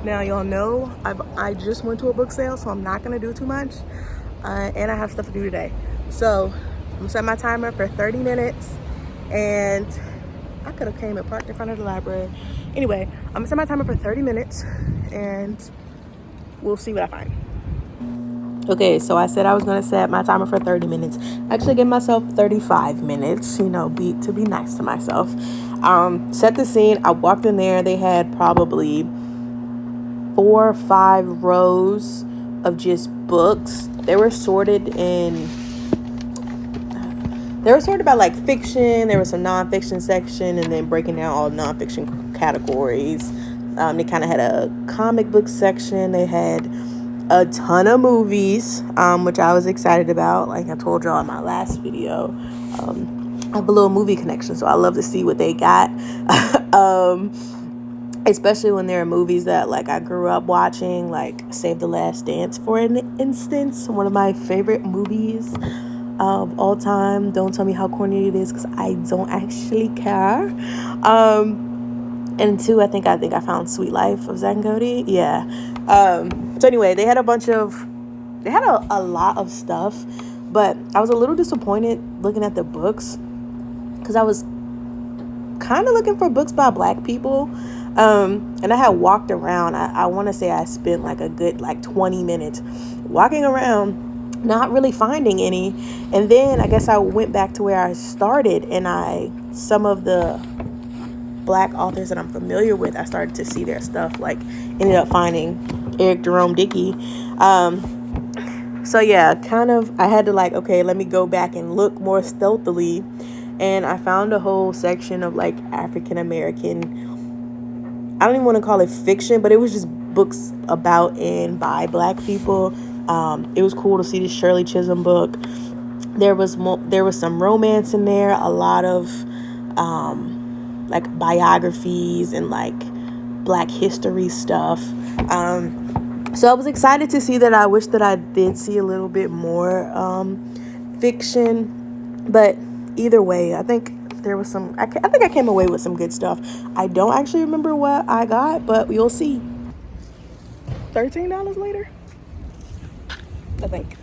Now y'all know I just went to a book sale, so I'm not gonna do too much, and I have stuff to do today. So I'm gonna set my timer for 30 minutes, and I could have came and parked in front of the library. Anyway, I'm gonna set my timer for 30 minutes, and we'll see what I find. Okay, so I said I was gonna set my timer for 30 minutes. Actually, give myself 35 minutes, to be nice to myself. Set the scene. I walked in there. They had probably 4 or 5 rows of just books. They were sorted by like fiction. There was some nonfiction section, and then breaking down all nonfiction categories. They kind of had a comic book section. They had a ton of movies, which I was excited about. Like I told y'all in my last video, I have a little movie connection, so I love to see what they got. Especially when there are movies that like I grew up watching, like Save the Last Dance, for an instance, one of my favorite movies of all time. Don't tell me how corny it is, because I don't actually care. And 2, I think I found Sweet Life of Zack and Cody. Yeah. So anyway, they had a lot of stuff, but I was a little disappointed looking at the books, because I was kind of looking for books by Black people. And I had walked around. I want to say I spent like a good 20 minutes walking around, not really finding any. And then I guess I went back to where I started, and some of the Black authors that I'm familiar with, I started to see their stuff, like ended up finding Eric Jerome Dickey. So yeah, kind of, I had to okay, let me go back and look more stealthily. And I found a whole section of like African American, I don't even want to call it fiction, but it was just books about and by Black people. It was cool to see the Shirley Chisholm book. There was some romance in there, a lot of like biographies and like Black history stuff. So I was excited to see that. I wish that I did see a little bit more fiction, but either way, I think there was I think I came away with some good stuff. I don't actually remember what I got, but you'll see. $13 later, I think.